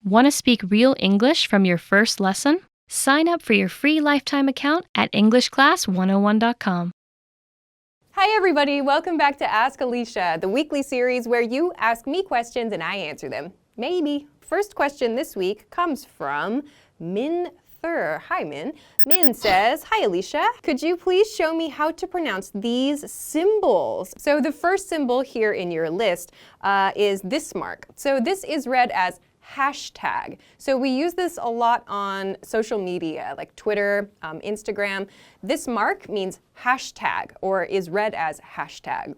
Want to speak real English from your first lesson? Sign up for your free lifetime account at EnglishClass101.com. Hi everybody, welcome back to Ask Alisha, the weekly series where you ask me questions and I answer them. Maybe. First question this week comes from Min Thur. Hi Min. Min says, hi Alisha, could you please show me how to pronounce these symbols? So the first symbol here in your list is this mark. So this is read as hashtag. So we use this a lot on social media like Twitter, Instagram. This mark means hashtag or is read as hashtag.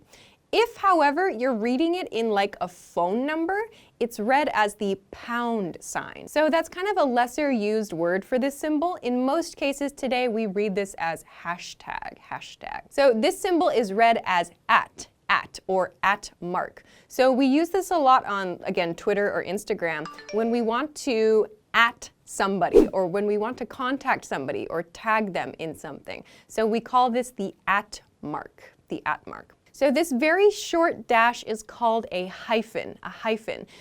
If, however, you're reading it in like a phone number, it's read as the pound sign. So that's kind of a lesser used word for this symbol. In most cases today, we read this as hashtag. So this symbol is read as at or at mark. So we use this a lot on, again, Twitter or Instagram when we want to at somebody or when we want to contact somebody or tag them in something. So we call this the at mark, So this very short dash is called a hyphen.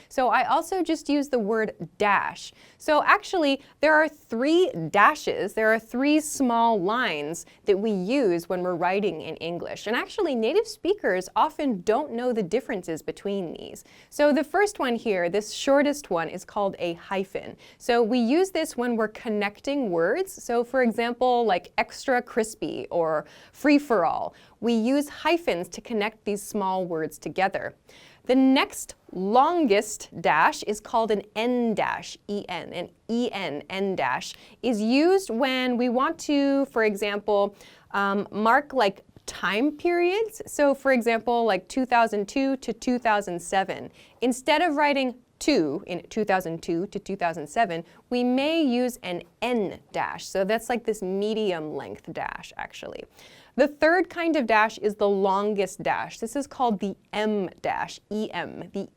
So I also just use the word dash. So actually, there are 3 dashes. There are 3 small lines that we use when we're writing in English. And actually, native speakers often don't know the differences between these. So the first one here, this shortest one, is called a hyphen. So we use this when we're connecting words. So for example, like extra crispy or free-for-all. We use hyphens to connect these small words together. The next longest dash is called an en dash, an en dash, is used when we want to, for example, mark like time periods. So for example, like 2002 to 2007. Instead of writing 2 in 2002 to 2007, we may use an en dash. So that's like this medium length dash, actually. The third kind of dash is the longest dash. This is called the em dash, em. The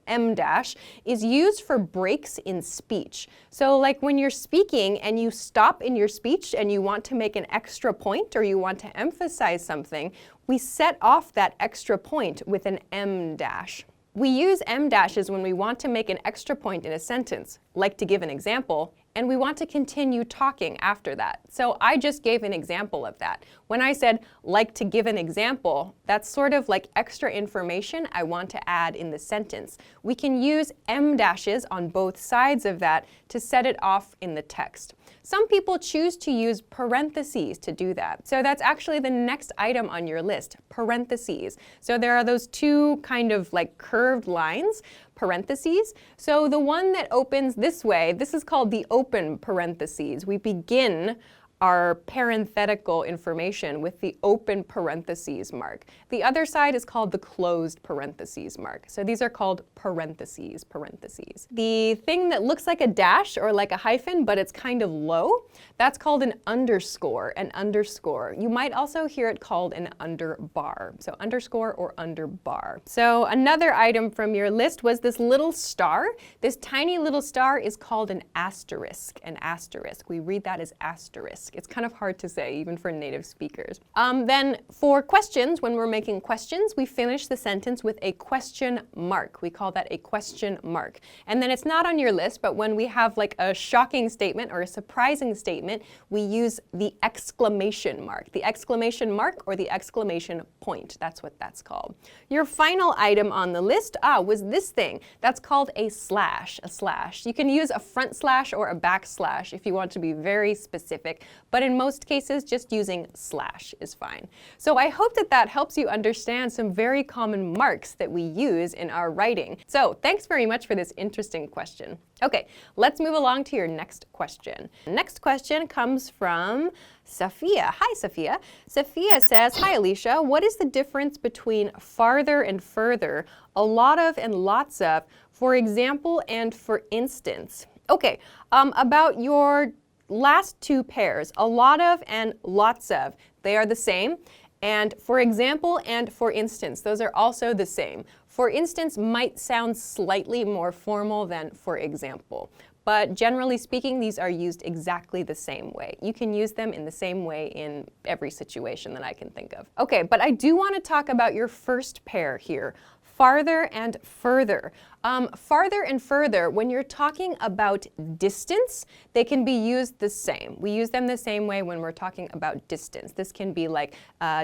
em dash is used for breaks in speech. So like when you're speaking and you stop in your speech and you want to make an extra point or you want to emphasize something, we set off that extra point with an em dash. We use em dashes when we want to make an extra point in a sentence, like to give an example, and we want to continue talking after that. So I just gave an example of that. When I said, like to give an example, that's sort of like extra information I want to add in the sentence. We can use em dashes on both sides of that to set it off in the text. Some people choose to use parentheses to do that. So that's actually the next item on your list, parentheses. So there are those 2 kind of like curved lines, parentheses. So the one that opens this way, this is called the open parentheses. We begin our parenthetical information with the open parentheses mark. The other side is called the closed parentheses mark. So these are called parentheses. The thing that looks like a dash or like a hyphen, but it's kind of low, that's called an underscore, You might also hear it called an underbar. So underscore or underbar. So another item from your list was this little star. This tiny little star is called an asterisk. We read that as asterisk. It's kind of hard to say, even for native speakers. Then for questions, when we're making questions, we finish the sentence with a question mark. We call that a question mark. And then it's not on your list, but when we have like a shocking statement or a surprising statement, we use the exclamation mark. The exclamation mark or the exclamation point. That's what that's called. Your final item on the list was this thing. That's called a slash. You can use a front slash or a back slash if you want to be very specific. But in most cases, just using slash is fine. So I hope that that helps you understand some very common marks that we use in our writing. So thanks very much for this interesting question. Okay, let's move along to your next question. Next question comes from Sophia. Hi, Sophia. Sophia says, hi, Alisha. What is the difference between farther and further, a lot of and lots of, for example and for instance? Okay, about your last 2 pairs, a lot of and lots of, they are the same. And for example and for instance, those are also the same. For instance might sound slightly more formal than for example. But generally speaking, these are used exactly the same way. You can use them in the same way in every situation that I can think of. Okay, but I do want to talk about your first pair here, farther and further. Farther and further, when you're talking about distance, they can be used the same. We use them the same way when we're talking about distance. This can be like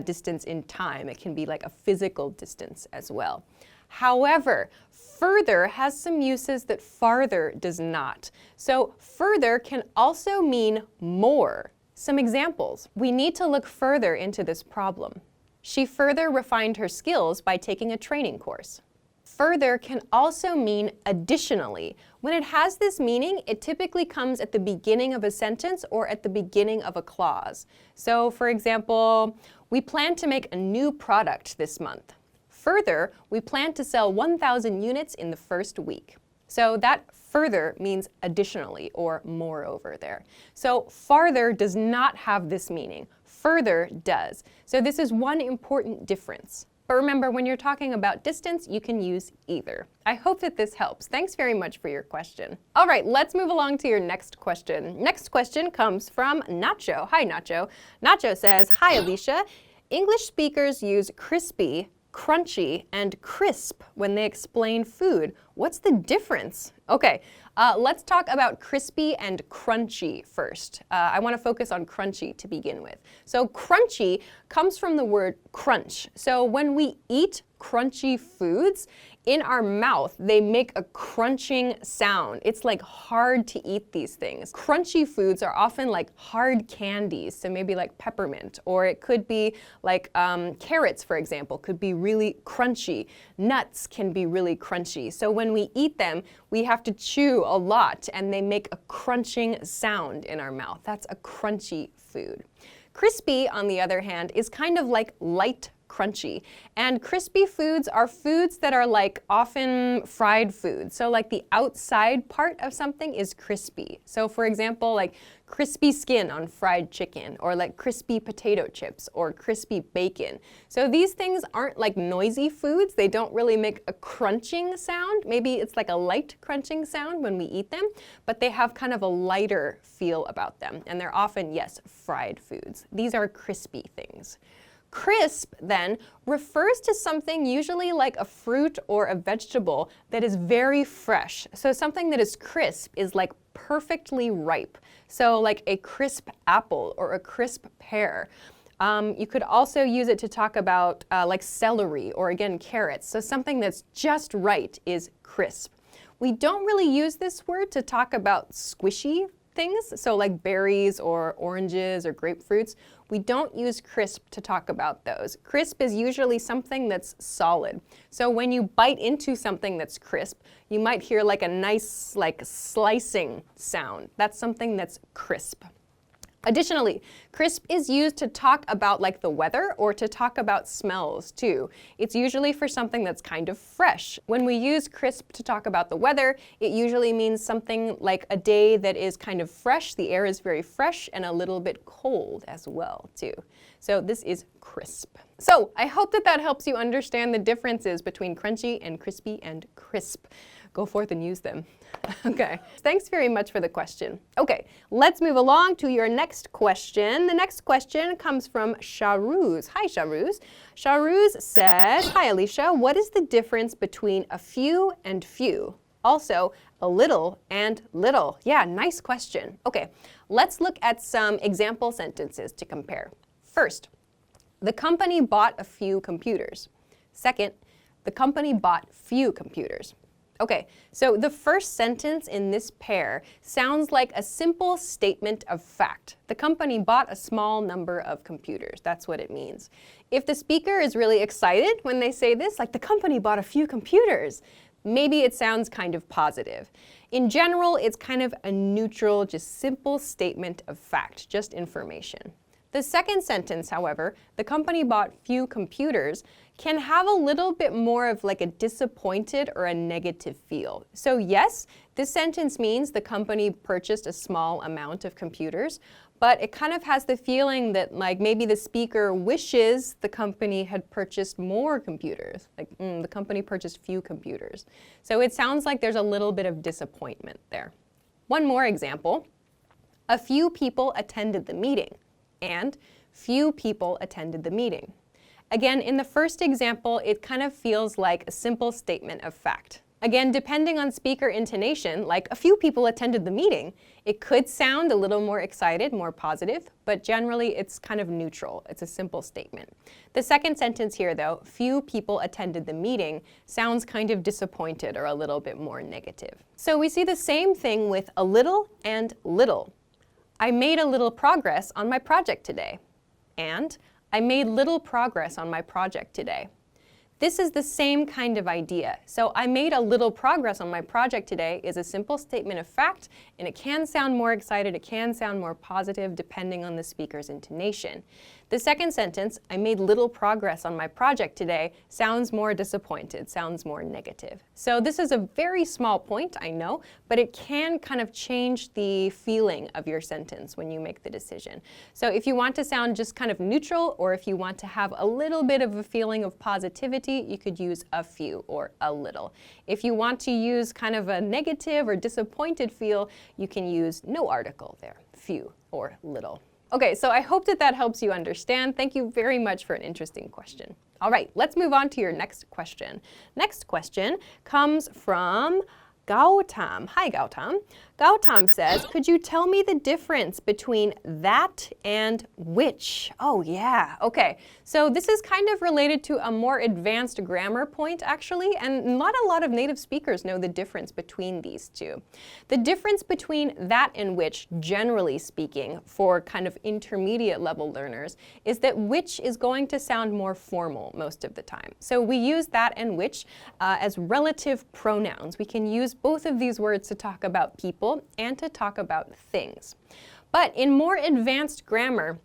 distance in time. It can be like a physical distance as well. However, further has some uses that farther does not. So further can also mean more. Some examples. We need to look further into this problem. She further refined her skills by taking a training course. Further can also mean additionally. When it has this meaning, it typically comes at the beginning of a sentence or at the beginning of a clause. So, for example, we plan to make a new product this month. Further, we plan to sell 1,000 units in the first week. So that further means additionally or moreover there. So farther does not have this meaning. Further does. So this is one important difference. But remember, when you're talking about distance, you can use either. I hope that this helps. Thanks very much for your question. All right, let's move along to your next question. Next question comes from Nacho. Hi, Nacho. Nacho says, hi, Alisha. English speakers use crispy, crunchy, and crisp when they explain food. What's the difference? Okay, let's talk about crispy and crunchy first. I want to focus on crunchy to begin with. So crunchy comes from the word crunch. So when we eat crunchy foods, in our mouth, they make a crunching sound. It's like hard to eat these things. Crunchy foods are often like hard candies, so maybe like peppermint, or it could be like carrots, for example, could be really crunchy. Nuts can be really crunchy. So when we eat them, we have to chew a lot, and they make a crunching sound in our mouth. That's a crunchy food. Crispy, on the other hand, is kind of like light crunchy. And crispy foods are foods that are like often fried foods. So like the outside part of something is crispy. So for example, like crispy skin on fried chicken, or like crispy potato chips, or crispy bacon. So these things aren't like noisy foods. They don't really make a crunching sound. Maybe it's like a light crunching sound when we eat them, but they have kind of a lighter feel about them. And they're often, yes, fried foods. These are crispy things. Crisp, then, refers to something usually like a fruit or a vegetable that is very fresh. So something that is crisp is like perfectly ripe. So like a crisp apple or a crisp pear. You could also use it to talk about like celery or again carrots. So something that's just right is crisp. We don't really use this word to talk about squishy things, so like berries or oranges or grapefruits. We don't use crisp to talk about those. Crisp is usually something that's solid. So when you bite into something that's crisp, you might hear like a nice like slicing sound. That's something that's crisp. Additionally, crisp is used to talk about like the weather or to talk about smells too. It's usually for something that's kind of fresh. When we use crisp to talk about the weather, it usually means something like a day that is kind of fresh, the air is very fresh and a little bit cold as well too. So this is crisp. So I hope that that helps you understand the differences between crunchy and crispy and crisp. Go forth and use them. Okay, thanks very much for the question. Okay, let's move along to your next question. The next question comes from Shahruz. Hi, Shahruz. Shahruz says, hi, Alisha. What is the difference between a few and few? Also, a little and little. Yeah, nice question. Okay, let's look at some example sentences to compare. First, the company bought a few computers. Second, the company bought few computers. Okay, so the first sentence in this pair sounds like a simple statement of fact. The company bought a small number of computers. That's what it means. If the speaker is really excited when they say this, like the company bought a few computers, maybe it sounds kind of positive. In general, it's kind of a neutral, just simple statement of fact, just information. The second sentence, however, the company bought few computers, can have a little bit more of like a disappointed or a negative feel. So yes, this sentence means the company purchased a small amount of computers, but it kind of has the feeling that like maybe the speaker wishes the company had purchased more computers. Like the company purchased few computers. So it sounds like there's a little bit of disappointment there. One more example. A few people attended the meeting. And few people attended the meeting. Again, in the first example, it kind of feels like a simple statement of fact. Again, depending on speaker intonation, like a few people attended the meeting, it could sound a little more excited, more positive, but generally it's kind of neutral. It's a simple statement. The second sentence here, though, few people attended the meeting, sounds kind of disappointed or a little bit more negative. So we see the same thing with a little and little. I made a little progress on my project today. And I made little progress on my project today. This is the same kind of idea. So I made a little progress on my project today is a simple statement of fact, and it can sound more excited, it can sound more positive depending on the speaker's intonation. The second sentence, I made little progress on my project today, sounds more disappointed, sounds more negative. So this is a very small point, I know, but it can kind of change the feeling of your sentence when you make the decision. So if you want to sound just kind of neutral, or if you want to have a little bit of a feeling of positivity, you could use a few or a little. If you want to use kind of a negative or disappointed feel, you can use no article there, few or little. Okay, so I hope that that helps you understand. Thank you very much for an interesting question. All right, let's move on to your next question. Next question comes from Gautam. Hi, Gautam. Gautam says, could you tell me the difference between that and which? Oh, yeah. Okay. So this is kind of related to a more advanced grammar point, actually, and not a lot of native speakers know the difference between these two. The difference between that and which, generally speaking, for kind of intermediate level learners, is that which is going to sound more formal most of the time. So we use that and which as relative pronouns. We can use both of these words to talk about people and to talk about things. But in more advanced grammar,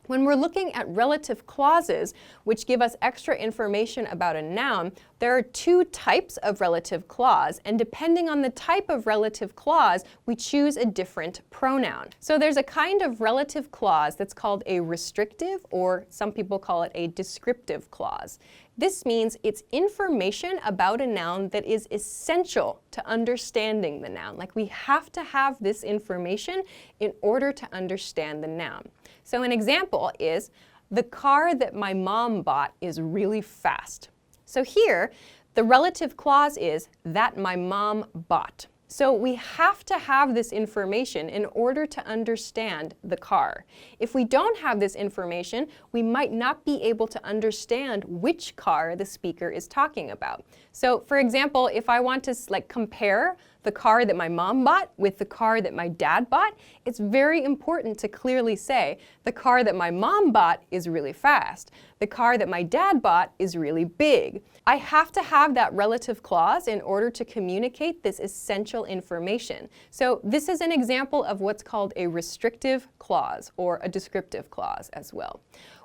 when we're looking at relative clauses, which give us extra information about a noun, there are two types of relative clause, and depending on the type of relative clause, we choose a different pronoun. So there's a kind of relative clause that's called a restrictive, or some people call it a descriptive clause. This means it's information about a noun that is essential to understanding the noun. Like, we have to have this information in order to understand the noun. So an example is, the car that my mom bought is really fast. So here, the relative clause is that my mom bought. So we have to have this information in order to understand the car. If we don't have this information, we might not be able to understand which car the speaker is talking about. So for example, if I want to compare the car that my mom bought with the car that my dad bought, it's very important to clearly say, the car that my mom bought is really fast. The car that my dad bought is really big. I have to have that relative clause in order to communicate this essential information. So this is an example of what's called a restrictive clause, or a descriptive clause as well.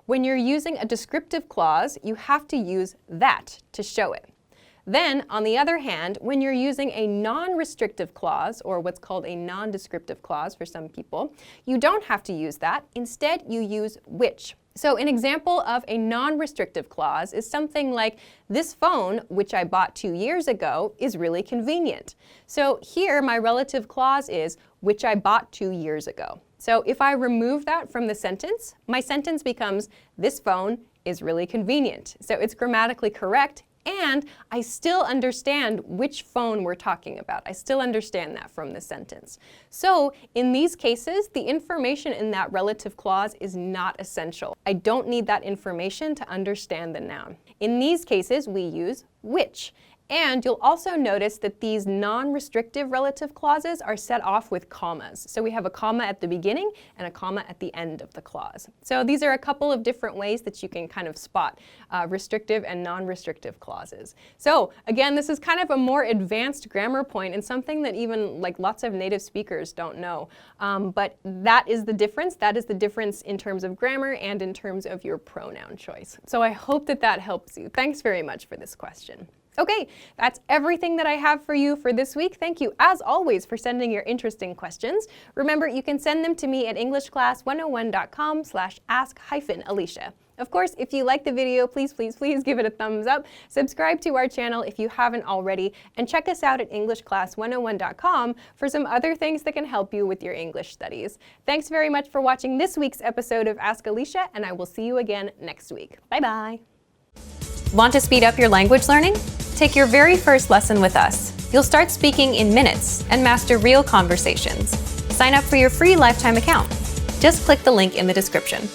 When you're using a descriptive clause, you have to use that to show it. Then, on the other hand, when you're using a non-restrictive clause, or what's called a non-descriptive clause for some people, you don't have to use that. Instead, you use which. So an example of a non-restrictive clause is something like, this phone, which I bought 2 years ago, is really convenient. So here, my relative clause is, which I bought 2 years ago. So if I remove that from the sentence, my sentence becomes, this phone is really convenient. So it's grammatically correct, and I still understand which phone we're talking about. I still understand that from the sentence. So in these cases, the information in that relative clause is not essential. I don't need that information to understand the noun. In these cases, we use which. And you'll also notice that these non-restrictive relative clauses are set off with commas. So we have a comma at the beginning and a comma at the end of the clause. So these are a couple of different ways that you can kind of spot restrictive and non-restrictive clauses. So again, this is kind of a more advanced grammar point and something that even lots of native speakers don't know. But that is the difference. That is the difference in terms of grammar and in terms of your pronoun choice. So I hope that that helps you. Thanks very much for this question. Okay, that's everything that I have for you for this week. Thank you, as always, for sending your interesting questions. Remember, you can send them to me at englishclass101.com/ask-Alisha. Of course, if you like the video, please give it a thumbs up. Subscribe to our channel if you haven't already, and check us out at englishclass101.com for some other things that can help you with your English studies. Thanks very much for watching this week's episode of Ask Alisha, and I will see you again next week. Bye-bye. Want to speed up your language learning? Take your very first lesson with us. You'll start speaking in minutes and master real conversations. Sign up for your free lifetime account. Just click the link in the description.